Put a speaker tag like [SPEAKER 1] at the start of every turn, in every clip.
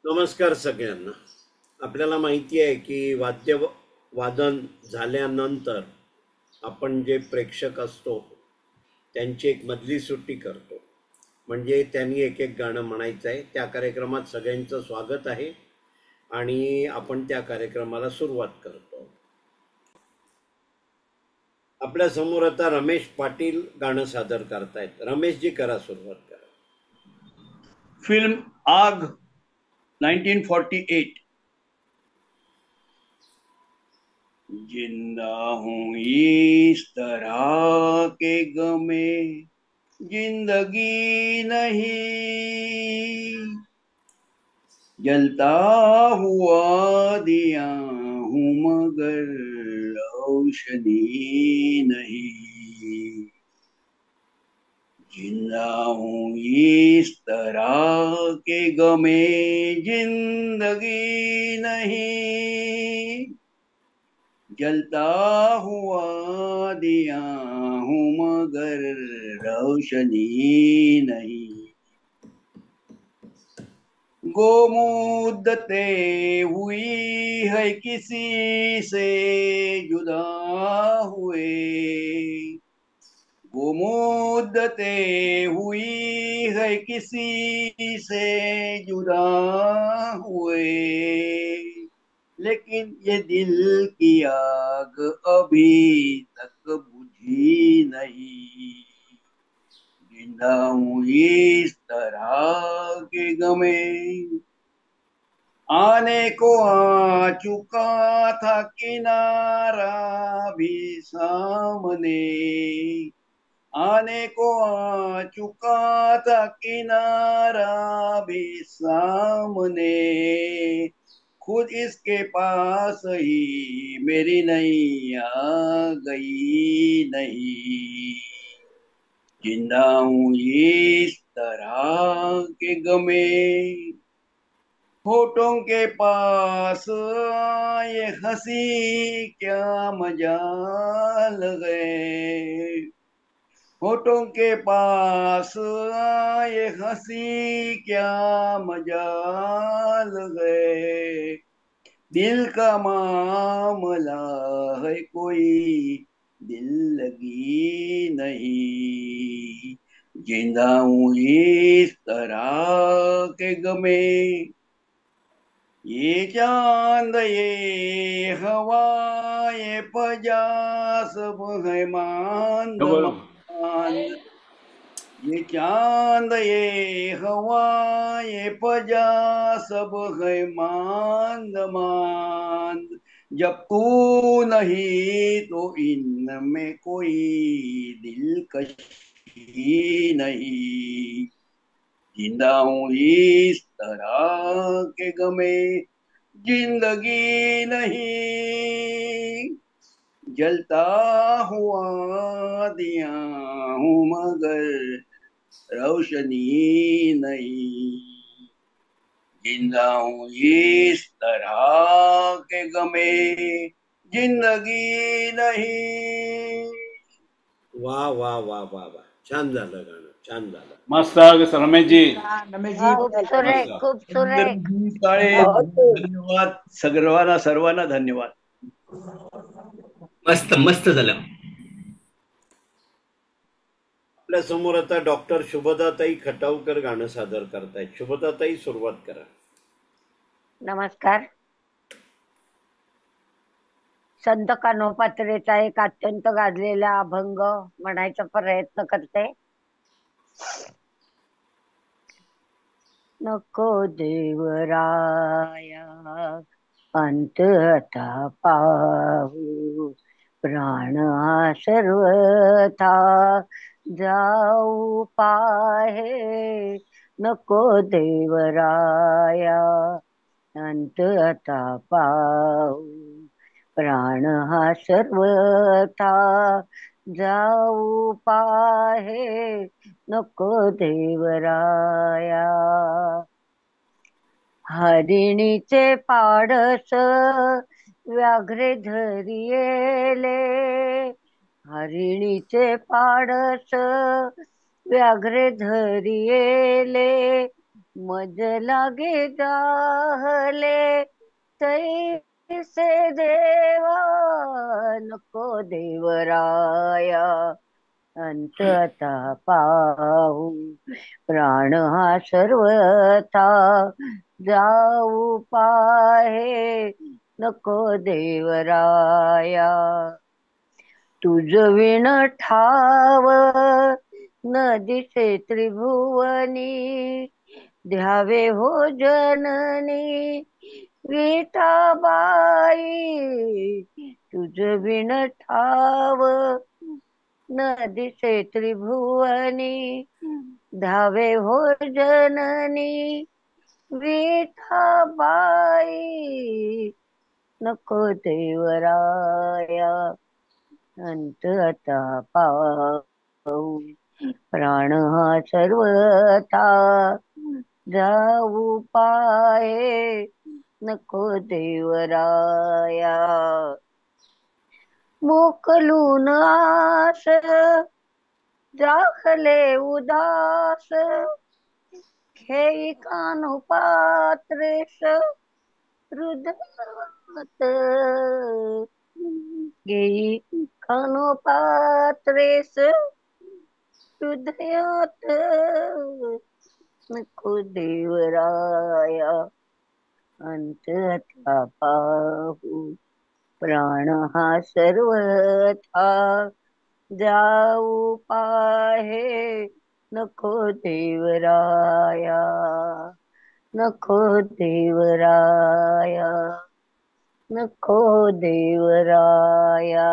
[SPEAKER 1] नमस्कार सगळ्यांना. आपल्याला माहिती आहे की वादन झाल्यानंतर आपण जे प्रेक्षक असतो त्यांची एक मधली सुट्टी करतो, म्हणजे त्यांनी एक एक गाणं म्हणायचं आहे. त्या कार्यक्रमात सगळ्यांचं स्वागत आहे आणि आपण त्या कार्यक्रमाला सुरुवात करतो. आपल्या समोर आता रमेश पाटील गाणं सादर करतायत. रमेशजी, करा सुरुवात करा.
[SPEAKER 2] फिल्म आग 1948। जिंदा हूँ इस तरह के गमे जिंदगी नहीं, जलता हुआ दिया हूँ मगर रोशनी नहीं। जिंदा हूँ इस तरह के गमे जिंदगी नहीं, जलता हुआ दिया हूँ मगर रोशनी नहीं। गो मुद्दतें हुई है किसी से जुदा हुए, वो मुद्दतें हुई है किसी से जुदा हुए, लेकिन ये दिल की आग अभी तक बुझी नहीं। जिंदा हूँ इस तरह के गमे, आने को आ चुका था किनारा भी सामने, आने को आ चुका था किनारा भी सामने, खुद इसके पास ही मेरी नैया गई नहीं। जिंदा हूँ इस तरह के गमे, होठों के पास ये हंसी क्या मजाल गए, होठों के पास ये हंसी क्या मजाल गए, दिल का मामला है कोई दिल लगी नहीं। जिंदा हूँ इस तरह के गमे, ये चांद ये हवा ये फजा सब है मांद मांद, ये चांद ये हवा ये फजा सब है मांद मांद, जब तू नहीं तो इनमें कोई दिलकशी नहीं। जिंदा हूँ इस तरह के गमे जिंदगी नहीं, जलता हुआ दिया हूँ मगर रोशनी नहीं। जिंदा हूँ इस तरह के गमे जिंदगी नहीं।
[SPEAKER 1] वा वा वा वा वा, छान झालं गाणं, छान झालं.
[SPEAKER 2] मस्त रमेशजी,
[SPEAKER 3] खूप सुरेख, खूप सुरेख.
[SPEAKER 2] काळे, धन्यवाद सर्वांना धन्यवाद.
[SPEAKER 4] मस्त मस्त झालं.
[SPEAKER 1] आपल्या समोर आता डॉक्टर शुभदाताई खटावकर गाणं सादर करतायत. शुभदाताई, सुरुवात करा.
[SPEAKER 3] नमस्कार. संत कान्होपात्रेचा एक अत्यंत गाजलेला अभंग म्हणायचा प्रयत्न करते. नको देवराया अंत आता पाहू, प्राण हा सर्वथा जाऊ पाहे. नको देवराया अंत आता पाहू, प्राण हा सर्वथा जाऊ पाहे. नको देवराया हरिणीचे पाडस व्याघ्रे धरियेले, हरिणीचे पाडस व्याघ्रे धरियेले, मज लागे जाहले तैसे देवा नको देवराया अंत आता पाहू प्राण हा सर्वथा जाऊ पाहे नको देवराया तुझ विण ठाव न दिसे त्रिभुवनी ध्यावे हो जननी विठाबाई तुझ विण ठाव न दिसे त्रिभुवनी धावे हो जननी विठाबाई नको देवराया अंत आता पाहू प्राण हा सर्वथा जाऊ पाहे नको देवराया मोकलून आस दाखले उदास खेई कान्हो पात्रेस हृदयात घेई कान्हो पात्रेस हृदयात नको देवराया अंत आता पाहू प्राण हा सर्वथा जाऊ पाहे नको देवराया नको देवराया नको देवराया.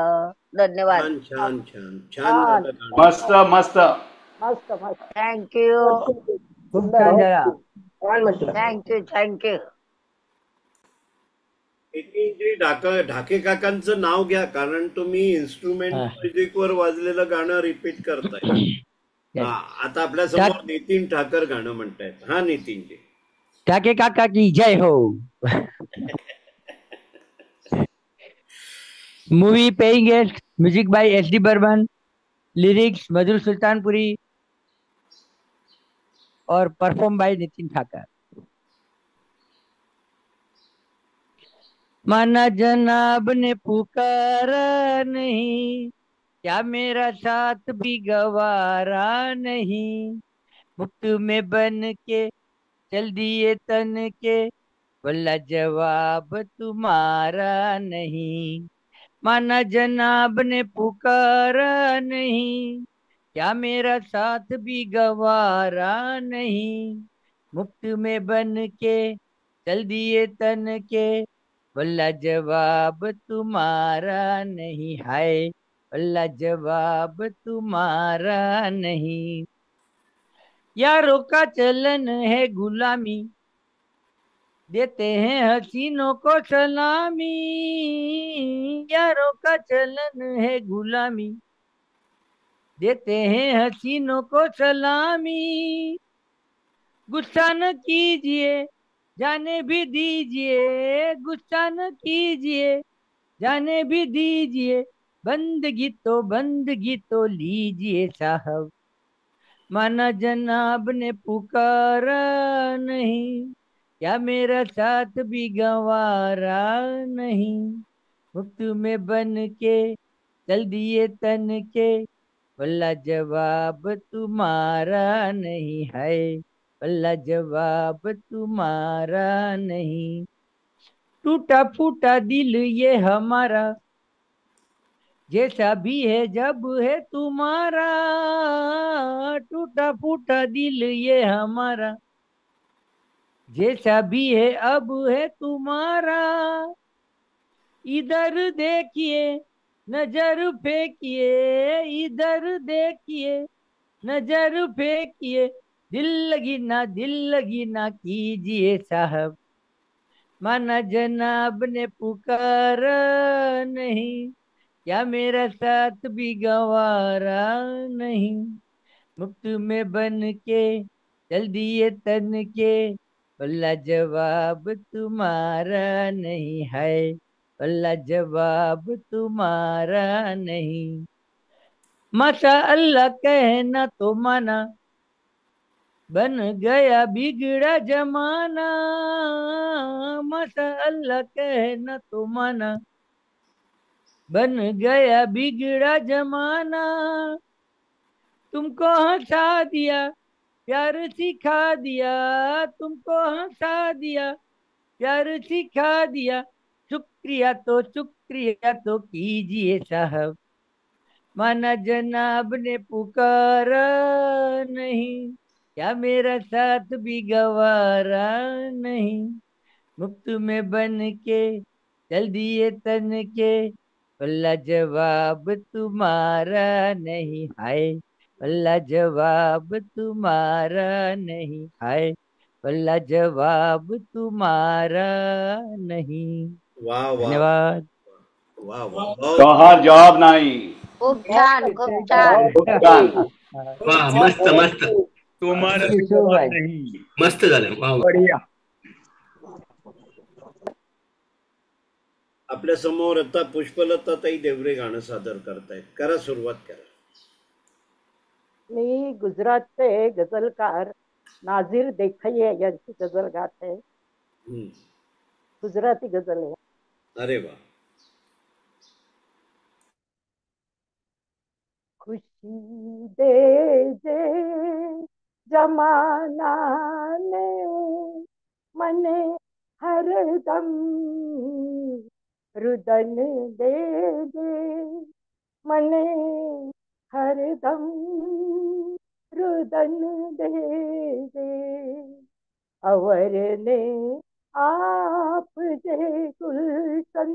[SPEAKER 3] धन्यवाद.
[SPEAKER 1] छान छान छान छान
[SPEAKER 3] छान
[SPEAKER 1] झालं गाणं.
[SPEAKER 2] मस्त मस्त.
[SPEAKER 3] मस्त मस्त. थँक्यू
[SPEAKER 4] खूप छान झाला.
[SPEAKER 3] Thank you thank you.
[SPEAKER 1] नितीनजी ढाके काकांचं नाव घ्या, कारण तुम्ही इन्स्ट्रुमेंट
[SPEAKER 4] हा.
[SPEAKER 1] म्युझिक वर वाजलेलं गाणं रिपीट करताय. हा, आता आपल्या समोर नितीन ठाकर गाणं म्हणतायत. हा नितीनजी.
[SPEAKER 4] ठाके काका की जय हो. Movie paying guest, music by SD Burman, lyrics Majrooh Sultanpuri और परफॉर्म बाय नितिन ठाकर. माना जनाब ने पुकारा नहीं, क्या मेरा साथ भी गवारा नहीं, मुफ्त में बन के चल दिए तन के, बोला जवाब तुम्हारा नहीं. माना जनाब ने पुकारा नहीं, क्या मेरा साथ भी गवारा नहीं, मुफ्त में बन के चल दिए तन के, बोला जवाब तुम्हारा नहीं. हाय बोला जवाब तुम्हारा नहीं. यारों का चलन है गुलामी, देते हैं हसीनों को सलामी. यारों का चलन है गुलामी, देते हैं हसीनों को सलामी. गुस्सा न कीजिए जाने भी दीजिए, गुस्सा न कीजिए जाने भी दीजिए, बंदगी तो लीजिए साहब. माना जनाब ने पुकारा नहीं, क्या मेरा साथ भी गंवारा नहीं, मुफ्त में बन के चल दिए तन के, बोला जवाब तुम्हारा नहीं. है बोला जवाब तुम्हारा नहीं. टूटा फूटा दिल ये हमारा, जैसा भी है जब है तुम्हारा. टूटा फूटा दिल ये हमारा, जैसा भी है अब है तुम्हारा. इधर देखिए नजर फेंकिए, इधर देखिए नजर फेंकिए, दिल लगी ना कीजिए साहब. माना जनाब ने पुकारा नहीं, क्या मेरा साथ भी गंवारा नहीं, मुफ्त में बन के चल दिए तन के, बोला जवाब तुम्हारा नहीं. है बोला जवाब तुम्हारा नहीं. माशा अल्लाह कहना तो माना, बन गया बिगड़ा जमाना, मसा कहना तो माना। बन गया बिगड़ा जमाना, तुमको हंसा दिया, प्यार सिखा दिया। तुमको हंसा दिया, प्यार सिखा दिया। शुक्रिया तो कीजिए साहब, माना जनाब ने पुकारा नहीं, क्या मेरा साथ भी गवारा नहीं। मुफ्त में बन के चल दिए तन के, वल्ला जवाब तुम्हारा नहीं हाय। वल्ला जवाब तुम्हारा नहीं हाय। वल्ला जवाब तुम्हारा नहीं।
[SPEAKER 1] वाह वाह
[SPEAKER 4] धन्यवाद।
[SPEAKER 1] वाह वाह, बहुत
[SPEAKER 2] कहा जवाब नाही.
[SPEAKER 3] खूप छान, खूप छान.
[SPEAKER 2] खूप छान.
[SPEAKER 5] वा मस्त मस्त
[SPEAKER 2] तुम्हाला भी जवाब
[SPEAKER 4] सुशोभन.
[SPEAKER 2] नाही.
[SPEAKER 5] मस्त झालं वा वा.
[SPEAKER 2] बढिया.
[SPEAKER 1] आपल्या समोर आता पुष्पलताताई देवरे गाणं सादर करतायत. करा, सुरुवात करा.
[SPEAKER 6] मी गुजरातचे गझलकार नाझीर देखैये यांची गझल गाते.
[SPEAKER 1] हम्म.
[SPEAKER 6] गुजराती गझल आहे.
[SPEAKER 1] अरे वा.
[SPEAKER 6] खुशी दे दे जमाना ने मने हरदम रुदन दे दे मने हरदम रुदन दे दे अवर ने आप जे गुलशन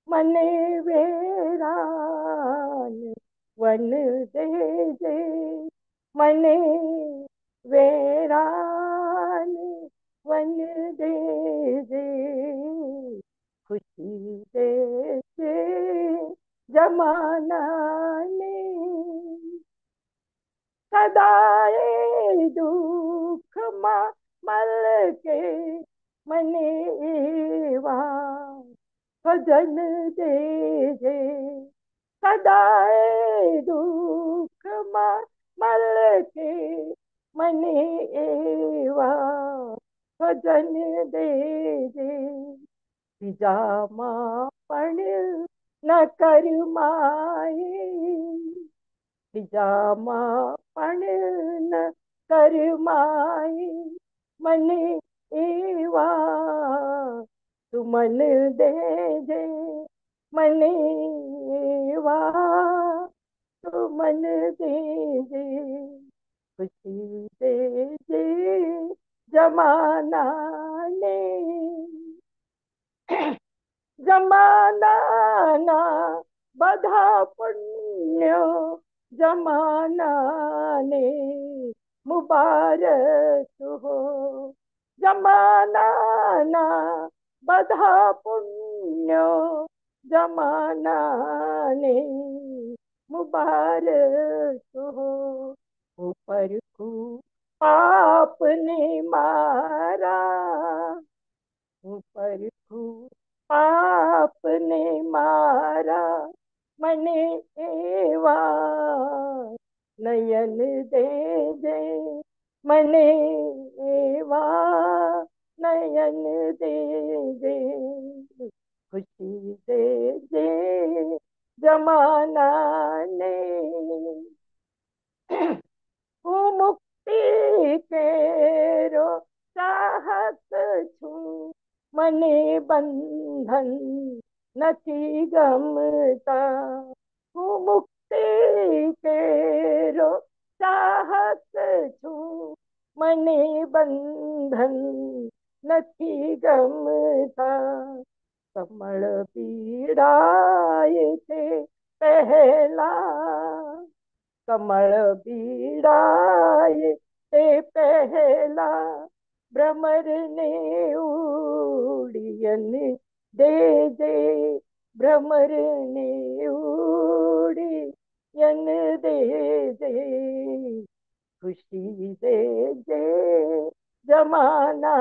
[SPEAKER 6] मने वेरान वन दे दे मने वेरान वन दे दे खुशी दे दे जमाना ने सदाए दुख मल के मने एवा भजन दे दे सदाए दुख मल के मने एवा भजन दे दे पिजामा पण न कर माये पिजामा पण न कर माये मने एवा तू मन दे दे मने एवा तू मन दे दे खुशी दे दे जमाना ने जमाना ना बधा पुण्य जमाना ने मुबारक हो जमाना ना बधा पुण्य जमाना ने मुबारक हो ऊपर को पाप ने मारा ऊपर को पाप ने मारा मने एवा नयन दे दे मने एवा नयन दे दे खुशी दे दे जमाना ने हूँ मुक्ति केरो चाहत छू मने बंधन नथी गमता हूँ मुक्ति केरो चाहत छू मने बंधन नथी गमता कमल पीड़ाए थे पहला कमल पीड़ाए ते पहला भ्रमर ने उड़ियन दे दे भ्रमर ने उड़ियन दे दे खुशी दे दे जमाना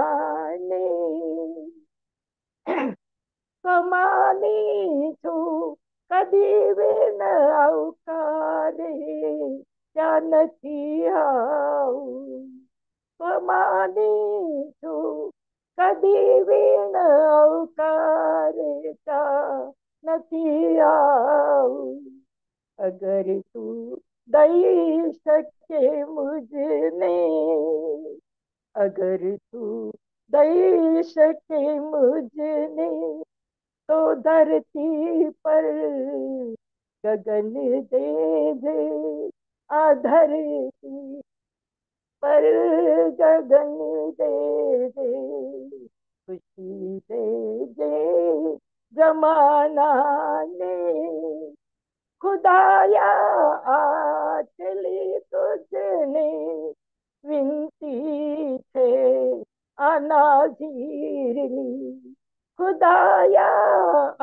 [SPEAKER 6] ने कमानी छू कदी वे न अवकारे क्या नथी आऊ मानी तू कधी वीण अवकारता નથી આવું अगर तू दई सके मुझने अगर तू दई सके मुझने तो धरती पर गगन दे दे आ धरती पर गगन दे दे खुशी दे दे जमाना ने खुदाया आचली तुझने विनती थे अनाजीरनी खुदाया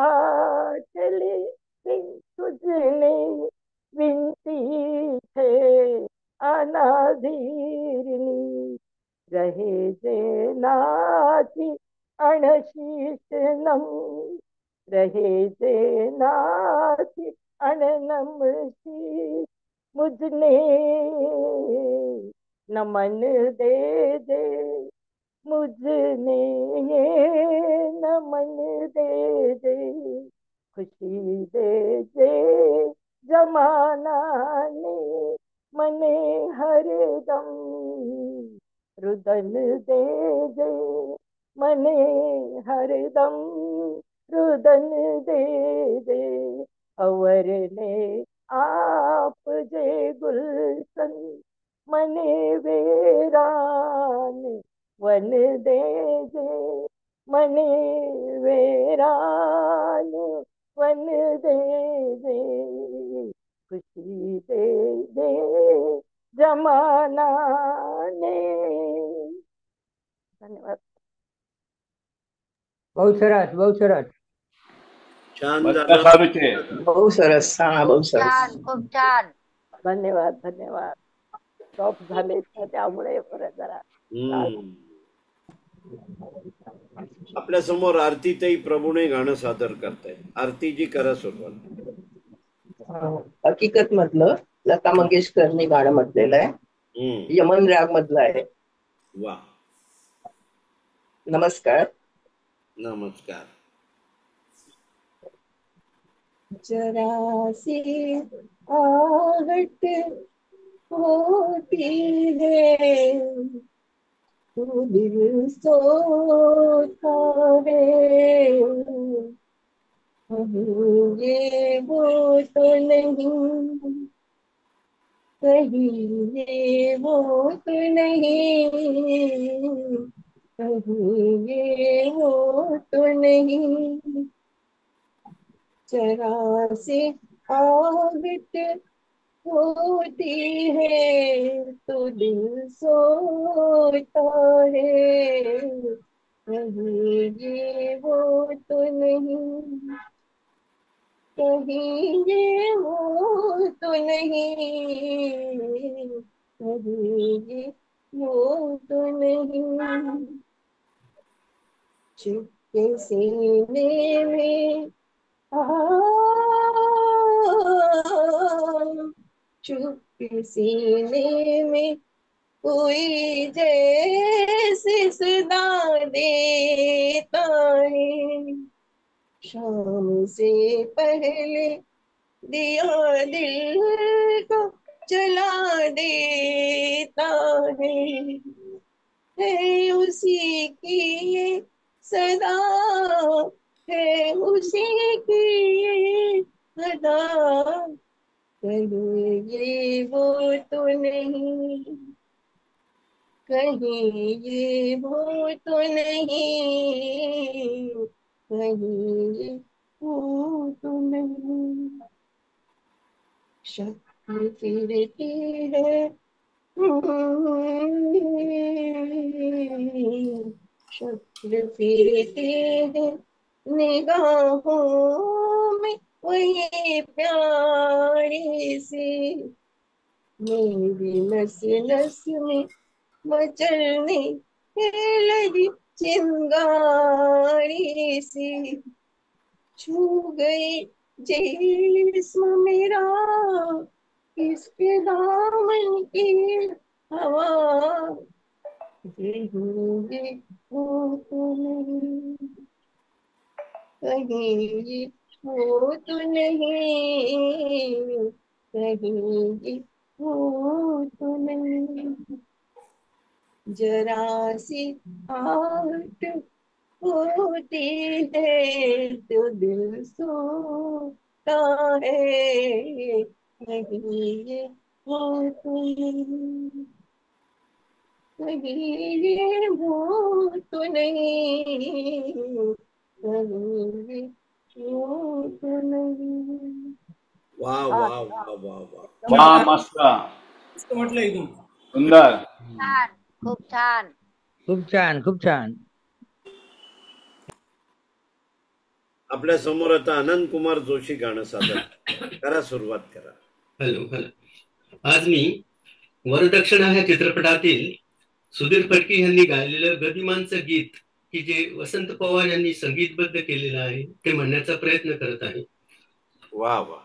[SPEAKER 6] आचली तुझने विनती थे अनाजीरनी रहे जे नाची अणशीष नम रहे जे नाची अननमसी मुझने नमन दे दे मुझने नमन दे दे खुशी दे दे जमाना ने मने हरदम रुदन दे दे मने हरदम रुदन दे दे अवर ने आप जे गुलशन मने वेरान वन दे दे मने वेरान वन दे दे खुशी दे दे जमाना ने धन्यवाद
[SPEAKER 4] બહુ સરસ બહુ સરસ
[SPEAKER 1] छान
[SPEAKER 2] બધા
[SPEAKER 1] झालं.
[SPEAKER 2] સારું છે.
[SPEAKER 5] બહુ સરસ હા બહુ સરસ
[SPEAKER 3] छान खूप छान
[SPEAKER 6] धन्यवाद धन्यवाद स्टॉप झाले त्यामुळे परत जरा
[SPEAKER 1] आपल्या समोर आरतीताई प्रभूने गाणं सादर करतायत. आरतीजी करा सुरुवात.
[SPEAKER 5] हकीकत मधलं लता मंगेशकरनी गाणं म्हटलेलं आहे. यमन राग मधलं आहे.
[SPEAKER 1] वा
[SPEAKER 5] नमस्कार.
[SPEAKER 1] नमस्कार.
[SPEAKER 5] जरा सी आहट होती है तू दिल सोता है ये वो तो नहीं कहीं ये वो तो नहीं कहीं ये वो तो नहीं जरा सी आहट होती है तो दिल सोता है कहीं ये वो तो नहीं कहीं ये वो तो नहीं कहीं ये वो तो नहीं चुपके सीने में चुपके सीने में कोई जैसे सदा देता है शाम से पहले दिया दिल को जला देता है उसी की ये सदा है उसी की ये अदा कहीं ये वो तो नहीं कहीं ये वो तो नहीं कहीं ये वो तो नहीं शक्ल फिरती है शक्ल फिरती है निगाहों में वही प्यारी सी मेरी नस नस में मचलने लगी चिंगारी सी छू गई जिस्म मेरा इसके दामन की हवा कहीं वो तो नहीं, कहीं वो तो नहीं, कहीं वो तो नहीं, जरा सी आहट होती है तो दिल सोता है, कहीं ये वो तो नहीं, कहीं ये वो तो नहीं, कहीं ये वो तो नहीं।
[SPEAKER 1] वा
[SPEAKER 6] वा,
[SPEAKER 1] वा
[SPEAKER 6] वा.
[SPEAKER 1] वा वा वा.
[SPEAKER 6] एकदम
[SPEAKER 2] वा
[SPEAKER 6] मस्त.
[SPEAKER 2] मस्त
[SPEAKER 7] मस्त म्हटलं एकदम.
[SPEAKER 2] सुंदर.
[SPEAKER 3] छान, खूप छान.
[SPEAKER 4] खूप छान, खूप छान.
[SPEAKER 1] आपल्या समोर आता अनंत कुमार जोशी गाणं सादर करा. सुरुवात करा.
[SPEAKER 8] Hello hello. आज मी वरदक्षिणा ह्या चित्रपटातील सुधीर फडके यांनी गायलेलं गदिमांचं गीत की जे वसंत पवार यांनी संगीतबद्ध केलेलं आहे ते म्हणण्याचा प्रयत्न करत आहे.
[SPEAKER 1] वा वा.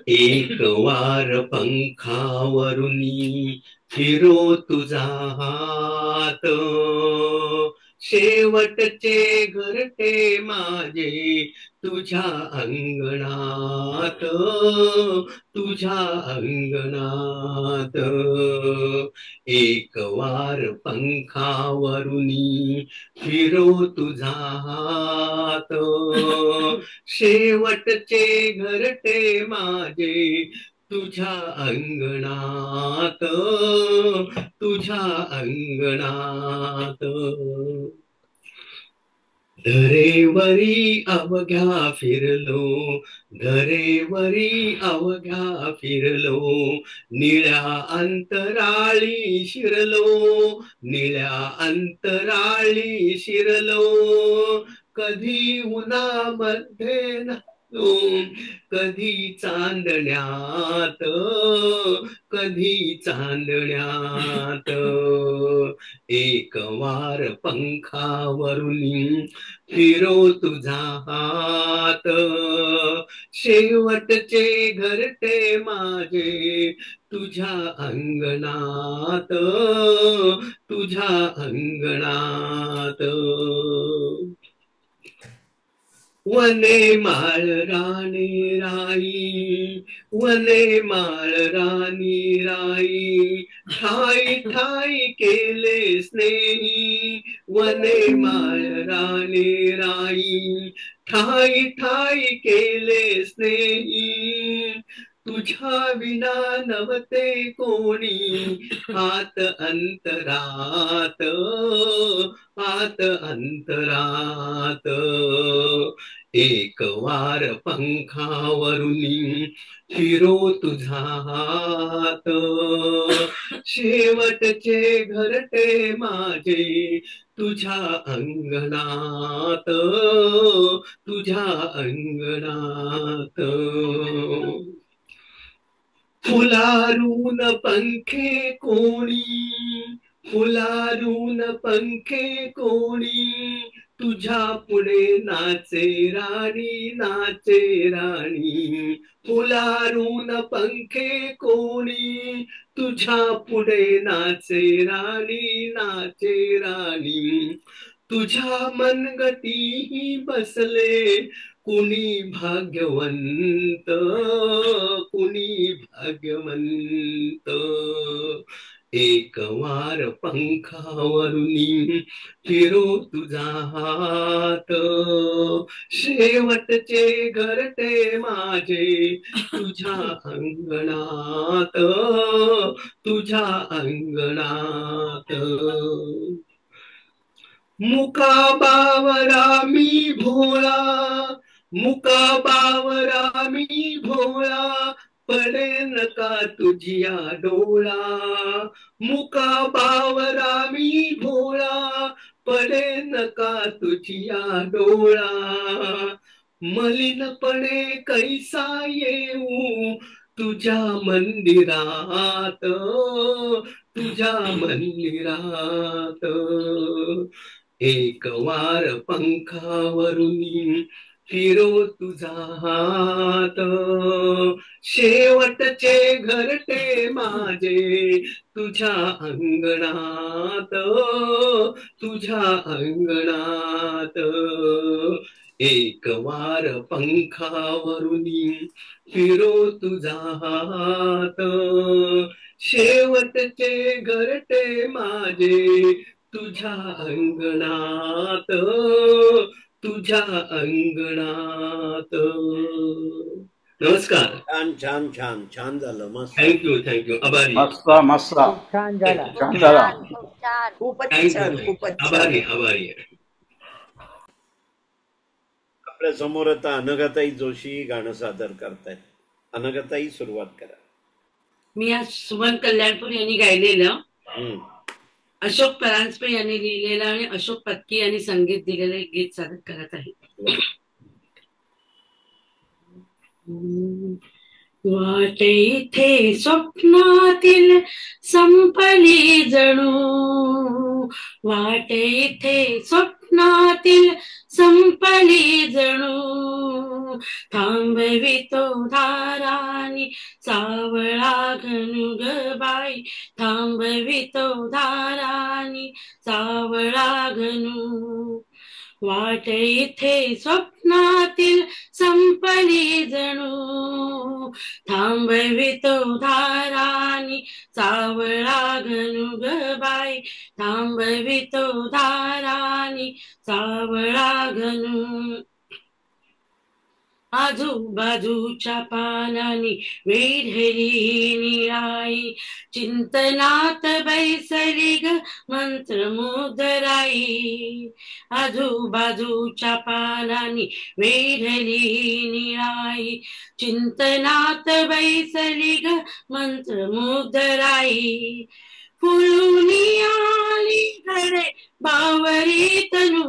[SPEAKER 8] एक वार पंखावरुनी फिरो तुझा हात, शेवटचे घरटे माझे तुझ्या अंगणात, तुझ्या अंगणात. एक वार पंखावरुनी फिरो तुझा हात, शेवटचे घरटे माझे तुझ्या अंगणात, तुझ्या अंगणात. धरेवरी अवघ्या फिरलो, धरेवरी अवघ्या फिरलो, निळ्या अंतराळी शिरलो, निळ्या अंतराळी शिरलो. कधी उन्हामध्ये नाचलो, कधी चांदण्यात, कधी चांदण्यात. एक वार पंखावरुनी फिरो तुझा हात, शेवटचे घरटे माझे तुझ्या अंगणात, तुझ्या अंगणात. वने माळ राणी राई, वने माळ राणी राई, ठाई ठाई केले स्नेही, वने माळ राणी राई, ठाई ठाई केले स्नेही. तुझ्या विना नव्हते कोणी आत अंतरात, आत अंतरात. एक वार पंखावरुनी फिरो तुझा हात, शेवटचे घरटे माझे तुझ्या अंगणात, तुझ्या अंगणात. फुलारून पंखे कोणी, फुलारून पंखे कोणी, तुझ्या पुढे नाचे राणी, नाचे राणी. फुलारून पंखे कोणी, तुझ्या पुढे नाचे राणी, नाचे राणी. तुझ्या मनगटी बसले कुणी भाग्यवंत, कुणी भाग्यवंत. एक वार पंखावरुनी फिरो तुझा हात, शेवटचे घरटे माझे तुझ्या अंगणात, तुझ्या अंगणात. मुका बावरा मी भोळा, मुका बावरा मी भोळा, पडेल का तुझिया डोळा. मुका बावरा मी भोळा, पडेल का तुझिया डोळा. मलिनपणे कैसा येऊ तुझ्या मंदिरात, तुझ्या मंदिरात. एक वार पंखावरुनी फिरो तुझा हात, शेवटचे घरटे माझे तुझ्या अंगणात, तुझ्या अंगणात. एक वार पंखावरुनी फिरो तुझा हात, शेवटचे घरटे माझे तुझ्या अंगणात, तुझ्या अंगणात. नमस्कार.
[SPEAKER 1] छान छान छान छान झालं. मस्त.
[SPEAKER 8] थँक्यू आभारी.
[SPEAKER 2] मस्त मस्त
[SPEAKER 4] खूप छान झाला.
[SPEAKER 2] छान झाला.
[SPEAKER 3] खूप छान.
[SPEAKER 5] खूपच
[SPEAKER 8] थँक्यू.
[SPEAKER 5] छान, खूपच
[SPEAKER 8] आभारी
[SPEAKER 5] छान.
[SPEAKER 8] आभारी.
[SPEAKER 1] आपल्या समोर आता अनघाताई जोशी गाणं सादर करतायत. अनघाताई, सुरुवात करा.
[SPEAKER 9] मी आज सुमन कल्याणपूर यांनी गायलेलं,
[SPEAKER 1] हम्म.
[SPEAKER 9] अशोक परांजपे यांनी लिहिलेलं आणि अशोक पत्की यांनी संगीत दिलेलं एक गीत सादर करत आहे. वाट इथे स्वप्नातील संपली जणू, वाट इथे स्वप्नातील संपली जणू, थांबवितो धारानी सावळा घनु ग बाई, थांबवितो धारानी सावळा घनु. वाट इथे स्वप्नातील संपली जणू, थांबवितो धारानी सावळा घनु ग बाई, थांबवितो धारानी सावळा घनु. आजूबाजूच्या पानांनी वेढली निराई, चिंतनात बैसली ग मंत्रमुद्राई. आजूबाजूच्या पानांनी वेढली निराई, चिंतनात बैसली ग मंत्रमुद्राई. फुलुनी आली घडे बावरी तनू,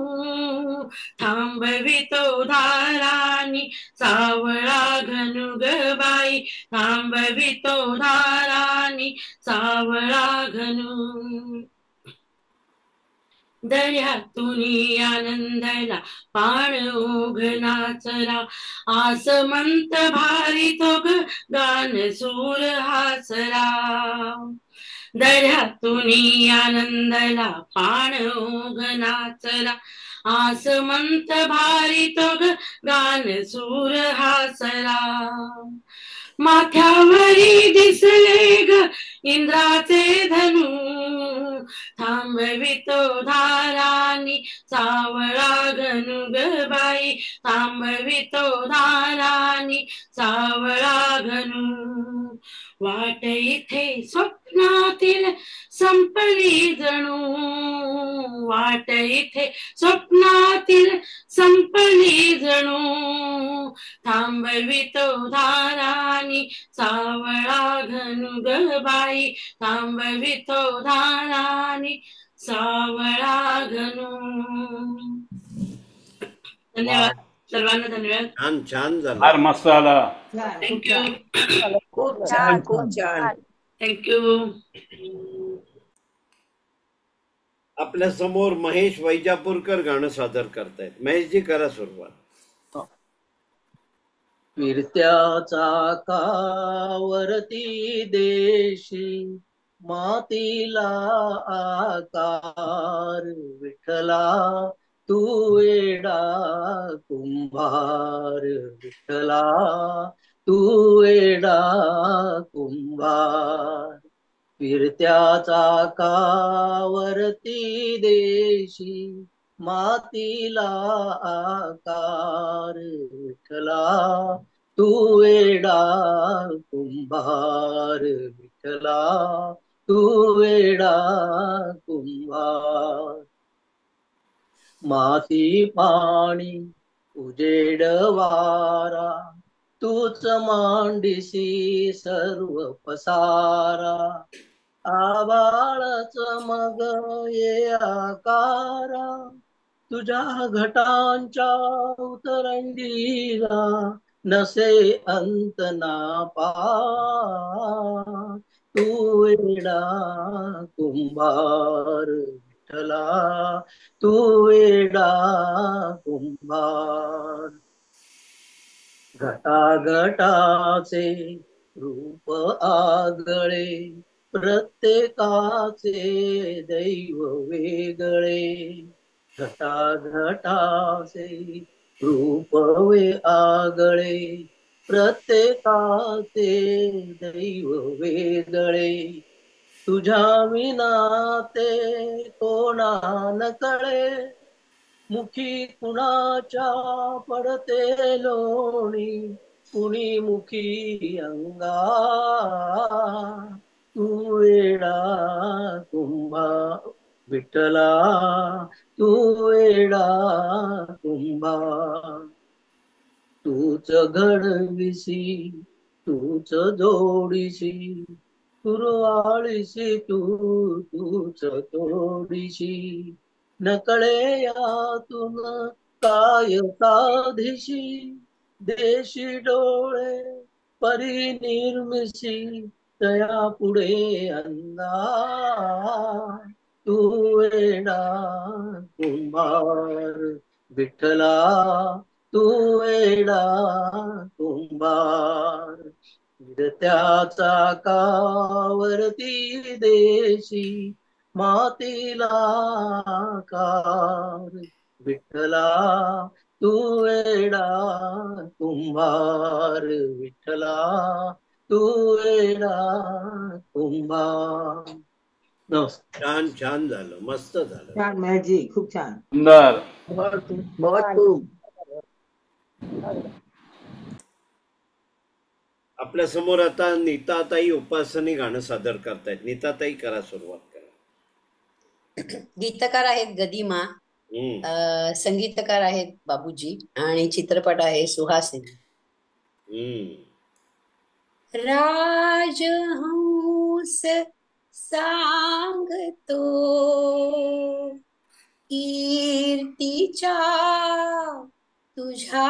[SPEAKER 9] थांबवितो धारानी सावळा घनु ग बाई, थांबवितो धारानी सावळा घनु. दर्यातुनी आनंदला पाण ओघनाचरा, आसमंत भारितो ग गान सूर हासरा. दर्यातुनी आनंदला पाण ओघनाचरा, आसमंत भारितो ग गान सूर हासरा. माथ्यावरी दिसले ग इंद्राचे धनु, थांबवितो धारानी सावळा घनु ग बाई, थांबवितो धारानी सावळा घनु. वाट इथे स्वप्नातील संपली जणू, वाट इथे स्वप्नातील संपली जणू, थांबवितो धारानी सावळा घनु ग बाई, थांबवितो धारानी सावळा घनु. धन्यवाद सर्वांना. धन्यवाद.
[SPEAKER 1] छान छान झालं.
[SPEAKER 2] फार मस्त आला.
[SPEAKER 9] थँक्यू.
[SPEAKER 5] खूप छान, खूप छान.
[SPEAKER 9] थँक्यू.
[SPEAKER 1] आपल्या समोर महेश वैजापूरकर गाणं सादर करतायत. महेशजी, करा सुरुवात.
[SPEAKER 10] फिरत्या चाकावरती देशी मातीला आकार, विठ्ठला तू एडा कुंभार, विठ्ठला तू एडा कुंभार. फिरत्या चाकावरती देशी मातीला आकार, विठ्ठला तू एडा कुंभार, विठ्ठला तू एडा कुंभार. माती पाणी उजेड वारा, तूच मांडिसी सर्व पसारा. आबाळच मग ये आकारा, तुझ्या घटांच्या उतरंडीला नसे अंत ना पार. तू एडा कुंभार, विठ्ठला तू एडा कुंभार. घटाघटाचे रूप आगळे, प्रत्येकाचे दैव वेगळे. घटाघटाचे रूप वे आगळे, प्रत्येकाचे दैव वेगळे. तुझ्या विना ते कोणा न कळे, मुखी कुणाच्या पडते लोणी, कुणी मुखी अंगा. तू वेडा कुंभा विठ्ठला, तू वेडा कुंभा. तूच घडविसी, तूच जोडीसी, कुरवाळीसी तूच तोडीसी. नकळे यातून काय साधिशी, देशी डोळे परी निर्मिसी, तया पुढे अंगा. तू वेडा कुंभार विठ्ठला, तू वेडा कुंभार. विडत्याचा कावरती देशी, मातीला कार. विठ्ठला तू वेडा कुंभार, विठ्ठला तू वेडा कुंभार. नमस्कार.
[SPEAKER 1] छान छान झालं, मस्त झालं.
[SPEAKER 11] छान मॅजी, खूप छान.
[SPEAKER 2] सुंदर.
[SPEAKER 10] बहुत खूप.
[SPEAKER 1] आपल्या समोर आता नीताताई उपासनी गाणं सादर करतायत. नीताताई करा, सुरुवात करा.
[SPEAKER 12] गीतकार आहेत गदिमा, संगीतकार आहेत बाबूजी आणि चित्रपट आहे सुहासिनी. राजहंस सांगतो कीर्तीच्या तुझ्या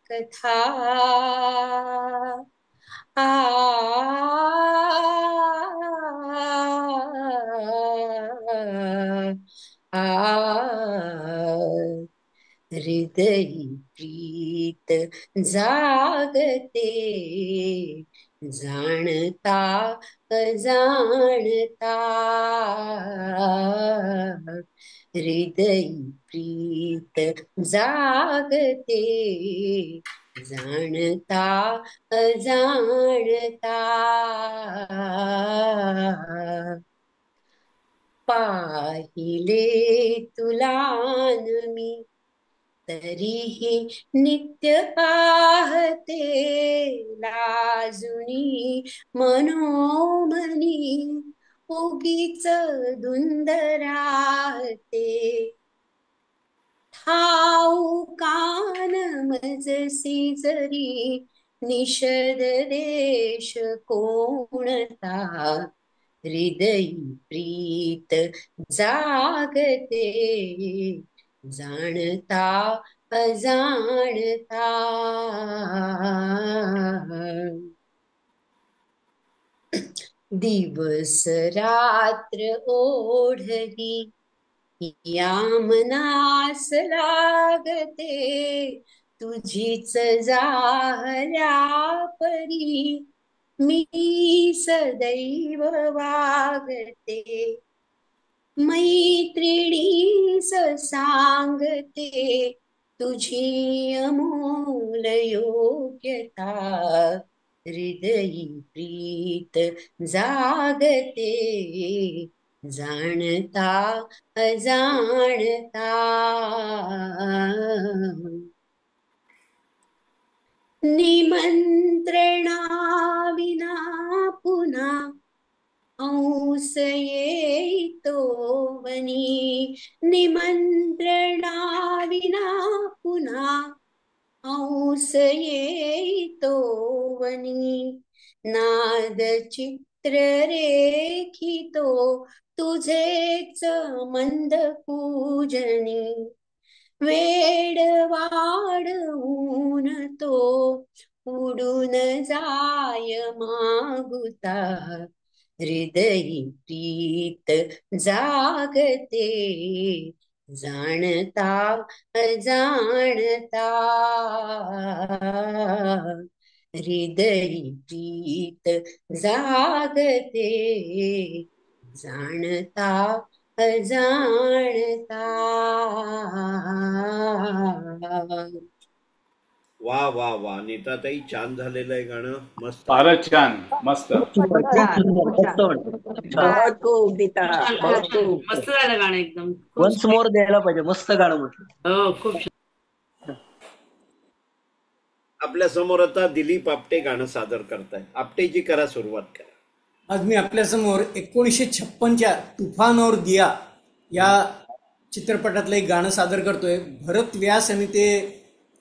[SPEAKER 12] कथा, हृदयी प्रीत जागते, जाणता अजाणता. हृदयी प्रीत जागते, जाणता अजाणता. पाहिले तुला न मी तरीही नित्य पाहते, लाजुनी मनोमनी उगीच धुंद राहते. ठाऊकान मजसी जरी निषद देश कोणता, हृदयी प्रीत जागते, जाणता अजाणता. दिवस रात्र ओढली या मनास लागते, तुझीच जाहल्या परी मी सदैव वागते. मैत्रिणीस सांगते तुझी अमूल योग्यता, हृदयी प्रीत जागते, जाणता अजाणता. निमंत्रणा विना पुन्हा हंस येतो वनी, निमंत्रणा विना पुन्हा हंस येतो वनी. नाद चित्र रेखितो तुझेच मंद पूजनी, वेड वाढवून तो उडून जाय मागुता, हृदयी प्रीत जागते, जाणता अजाणता हृदयी प्रीत जागते, जाणता अजाणता.
[SPEAKER 1] वा वा वा, नीताताई छान झालेलं आहे गाणं, मस्त.
[SPEAKER 11] फारच छान, मस्त.
[SPEAKER 5] बहुत खूप गीता, बहुत खूप.
[SPEAKER 9] मस्त झालं गाणं एकदम.
[SPEAKER 10] वन्स मोर द्यायला पाहिजे, मस्त गाणं म्हटलं.
[SPEAKER 9] हो, खूप छान.
[SPEAKER 1] आपल्या समोर आता दिलीप आपटे गाणं सादर करताय. आपटेजी करा सुरुवात करा.
[SPEAKER 7] आज मी आपल्यासमोर 1956च्या तुफान और दिया या चित्रपटातलं एक गाणं सादर करतोय. भरत व्यास यांनी ते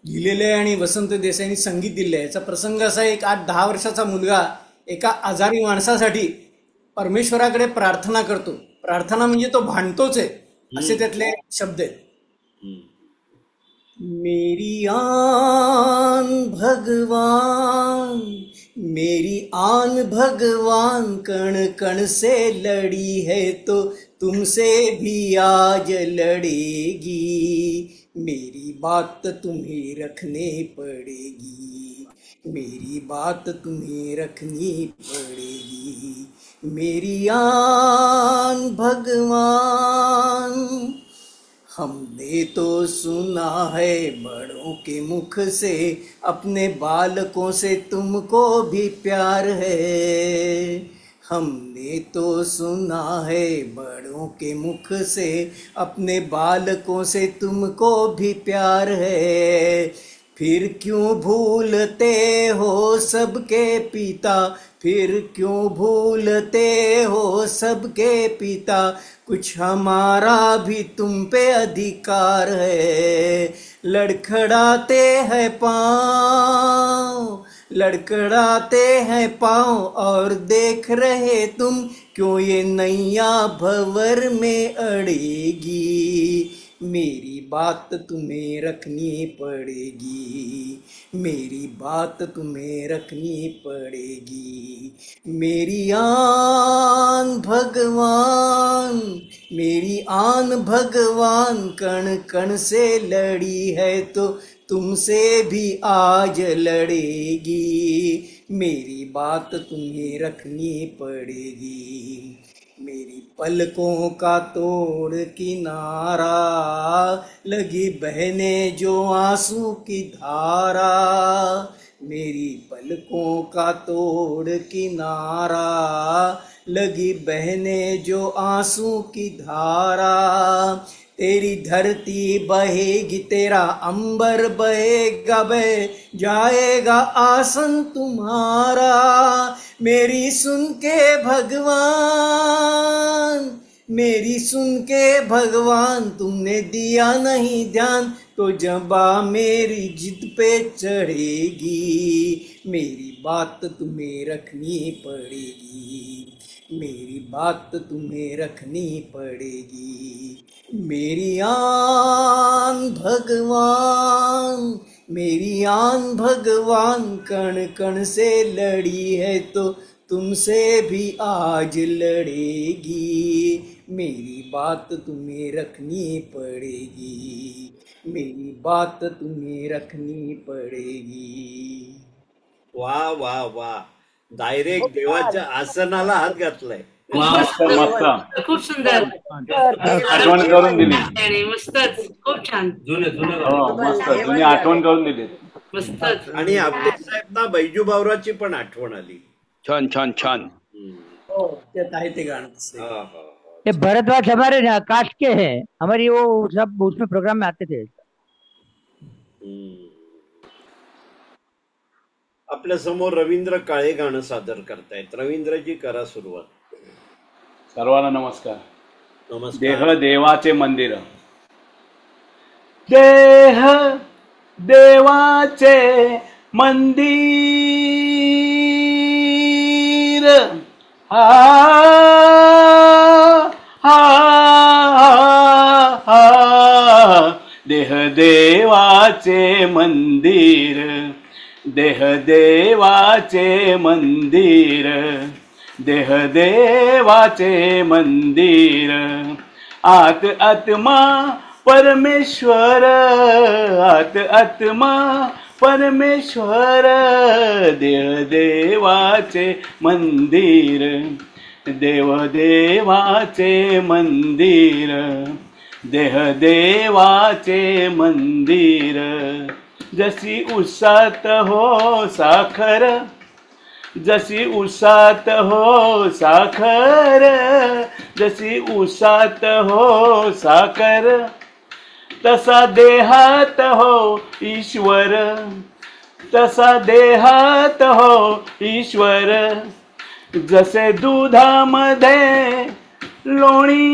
[SPEAKER 7] लिहिलेलं आहे आणि वसंत देसाईंनी संगीत दिले आहे. याचा प्रसंग असा, एक 8-10 वर्षाचा मुलगा एका आजारी माणसासाठी परमेश्वराकडे प्रार्थना करतो. प्रार्थना म्हणजे तो भांडतोच आहे, असे त्यातले शब्द आहेत. मेरी आन भगवान, मेरी आन भगवान, कण कण से लड़ी है तो तुमसे भी आज लड़ेगी. मेरी बात तुम्हें रखनी पड़ेगी, मेरी बात तुम्हें रखनी पड़ेगी. मेरी आन भगवान, हमने तो सुना है बड़ों के मुख से, अपने बालकों से तुमको भी प्यार है. हमने तो सुना है बड़ों के मुख से, अपने बालकों से तुमको भी प्यार है. फिर क्यों भूलते हो सबके पिता, फिर क्यों भूलते हो सबके पिता, कुछ हमारा भी तुम पे अधिकार है. लड़खड़ाते हैं पाँव, लड़खड़ाते हैं पाँव, और देख रहे तुम क्यों ये नैया भंवर में अड़ेगी. मेरी बात तुम्हें रखनी पड़ेगी, मेरी बात तुम्हें रखनी पड़ेगी. मेरी आन भगवान, मेरी आन भगवान, कण कण से लड़ी है तो तुमसे भी आज लड़ेगी. मेरी बात तुम्हें रखनी पड़ेगी. मेरी पलकों का तोड़ किनारा, लगी बहने जो आंसू की धारा. मेरी पलकों का तोड़ किनारा, लगी बहने जो आंसू की धारा. तेरी धरती बहेगी, तेरा अंबर बहेगा, बह जाएगा आसन तुम्हारा. मेरी सुन के भगवान, मेरी सुन के भगवान, तुमने दिया नहीं ध्यान, तो जबा मेरी जिद पे चढ़ेगी. मेरी बात तुम्हें रखनी पड़ेगी, मेरी बात तुम्हें रखनी पड़ेगी. मेरी आन भगवान, मेरी आन भगवान, कण कण से लड़ी है तो तुमसे भी आज लड़ेगी. मेरी बात तुम्हें रखनी पड़ेगी, मेरी बात तुम्हें रखनी पड़ेगी.
[SPEAKER 1] वा वा वा, डायरेक्ट देवाच्या आसनाला हात घातलाय.
[SPEAKER 11] मस्त मस्त,
[SPEAKER 9] खूप सुंदर.
[SPEAKER 11] आठवण करून दिली.
[SPEAKER 9] मस्तच, खूप छान.
[SPEAKER 11] हो मस्त, तुम्ही आठवण करून दिली.
[SPEAKER 9] मस्तच.
[SPEAKER 1] आणि आपटे साहेब ना बैजू बावराची पण आठवण आली.
[SPEAKER 2] छान छान छान.
[SPEAKER 7] हो, त्यात आहे ते गाणं.
[SPEAKER 1] हा हा.
[SPEAKER 4] ये भरद्वाज हमारे ना कास्ट के हैं, हमारी वो सब उसमें प्रोग्राम में आते थे.
[SPEAKER 1] आपल्या समोर रवींद्र काळे गाणं सादर करतायत. रवींद्रजी करा सुरुवात.
[SPEAKER 11] सर्वांना नमस्कार.
[SPEAKER 1] नमस्कार.
[SPEAKER 11] देह देवाचे मंदिर. देह देवाचे मंदिर, हा हा हा, देह देवाचे मंदिर, देह देवाचे मंदिर, देह देवाचे मंदिर. आत आत्मा परमेश्वर आत आत्मा परमेश्वर देह देवाचे मंदिर देव देवाचे मंदिर देह देवाचे मंदिर जशी उसात हो साखर जशी उसात हो साखर जशी उसात हो साखर तसा देहात हो ईश्वर तसा देहात हो ईश्वर जसे दुधामध्ये लोणी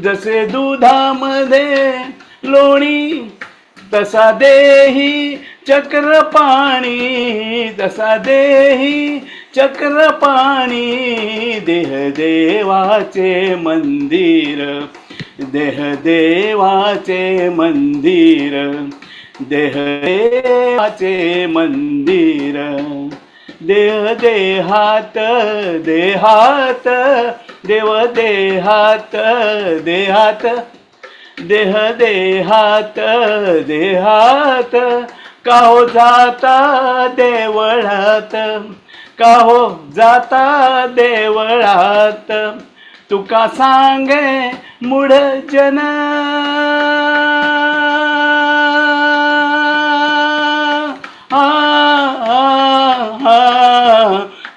[SPEAKER 11] जसे दुधामध्ये लोणी तसा देही चक्र पाणी तसा देही चक्र पाणी देह देवाचे मंदिर देह देवाचे मंदिर देह देवाचे मंदिर देह देहात देहात देव देहात देहात देह देहात देहात का हो जाता देवळात का हो जाता देवळात तुका सांगे मूढ जन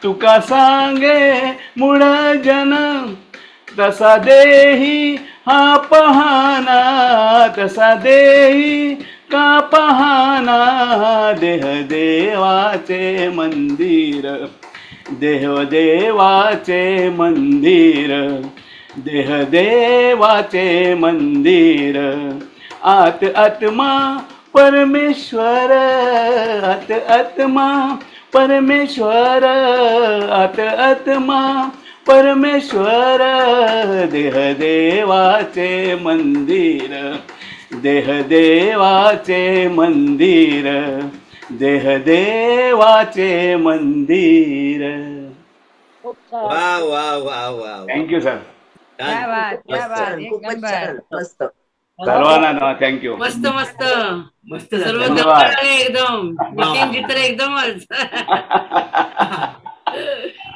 [SPEAKER 11] तुका सांगे मूढ जन तसा देही हा पहाना तसा देही का पहाना देह देवाचे मंदिर देह देवाचे मंदिर देह देवाचे मंदिर आत आत्मा परमेश्वर आत आत्मा परमेश्वर आत आत्मा परमेश्वर देह देवाचे मंदिर देह देवाचे मंदिर देह देवाचे मंदिर.
[SPEAKER 1] वा वा वा वा.
[SPEAKER 11] Thank you sir.
[SPEAKER 4] क्या बात क्या बात एक
[SPEAKER 5] खूपच
[SPEAKER 4] नंबर.
[SPEAKER 5] छान मस्त
[SPEAKER 11] सर्वांना थँक्यू.
[SPEAKER 9] मस्त मस्त
[SPEAKER 8] मस्त
[SPEAKER 9] सर्व
[SPEAKER 8] झालं.
[SPEAKER 11] धन्यवाद.
[SPEAKER 9] दमले एकदम नितीनजी तर एकदमच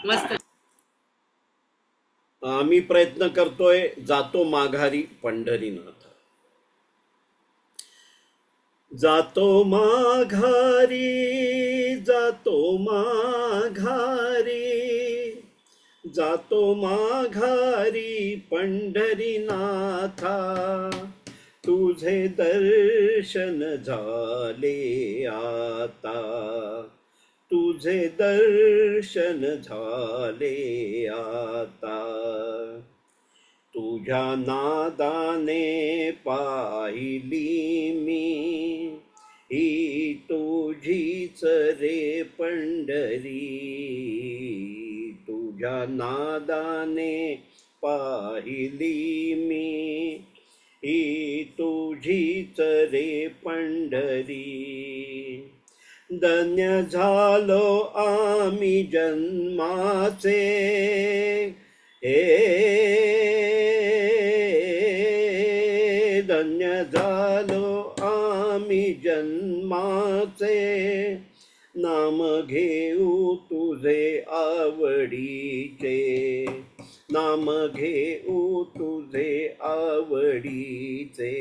[SPEAKER 9] मस्त.
[SPEAKER 1] आम्ही प्रयत्न करतोय जातो माघारी पंढरीनाथ. जातो माघारी जातो माघारी जातो माघारी पंढरीनाथा तुझे दर्शन झाले आता तुझे दर्शन झाले आता तुझ्या नादाने पाहिली मी ही तुझीच रे पंढरी तुझ्या नादाने पाहिली मी ही तुझीच रे पंढरी धन्य झालो आम्ही जन्माचे धन्य झालो आम्ही जन्माचे नाम घेऊ तुझे आवडीचे नाम घेऊ तुझे आवडीचे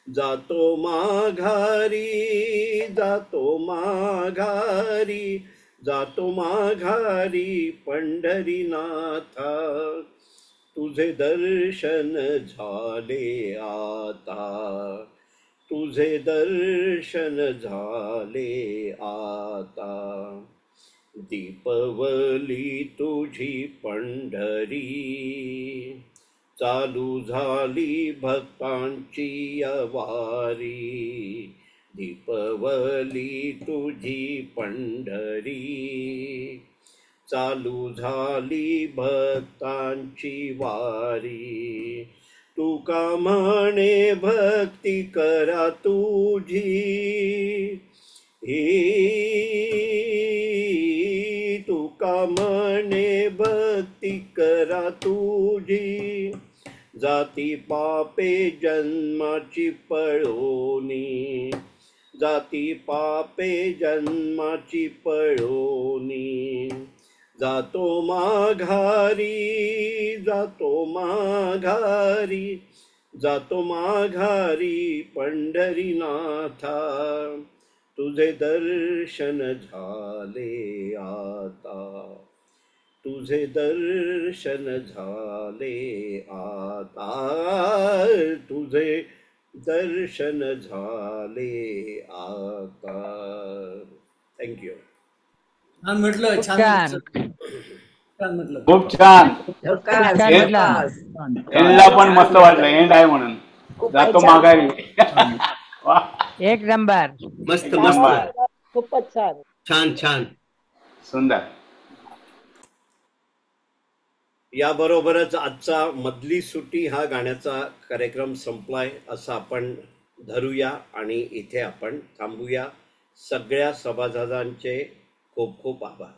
[SPEAKER 1] जातो माघारी जातो माघारी जातो माघारी पंढरीनाथा तुझे दर्शन झाले आता तुझे दर्शन झाले आता दीपवली तुझी पंढरी चालू झाली भक्तांची वारी दीपवली तुझी पंढरी चालू झाली भक्तांची वारी तुका म्हणे भक्ती करा तुझी ही तुका म्हणे भक्ती करा तुझी, जाती पापे जन्माची पळोनी, जाती पापे जन्माची पळोनी. जातो माघारी, जातो माघारी, जातो माघारी पंढरीनाथा, तुझे दर्शन झाले आता, तुझे दर्शन झाले आता, तुझे दर्शन झाले आता. थँक्यू.
[SPEAKER 7] छान म्हटलं, छान
[SPEAKER 4] छान.
[SPEAKER 7] छान म्हटलं.
[SPEAKER 11] खूप छान.
[SPEAKER 3] झकास,
[SPEAKER 4] छान म्हटलं.
[SPEAKER 3] झकास.
[SPEAKER 11] एंडला पण मस्त वाटलं. एंड आहे म्हणून जातो माघारी. वा.
[SPEAKER 4] एक नंबर.
[SPEAKER 8] मस्त
[SPEAKER 11] नंबर.
[SPEAKER 8] मस्त.
[SPEAKER 6] खूपच छान.
[SPEAKER 8] छान छान.
[SPEAKER 11] सुंदर.
[SPEAKER 1] याबरोबरच आजचा मधली सुटी हा गाण्याचा कार्यक्रम संपलाय असं आपण धरूया आणि इथे आपण थांबूया. सगळ्या सभासदांचे खूप खूप आभार.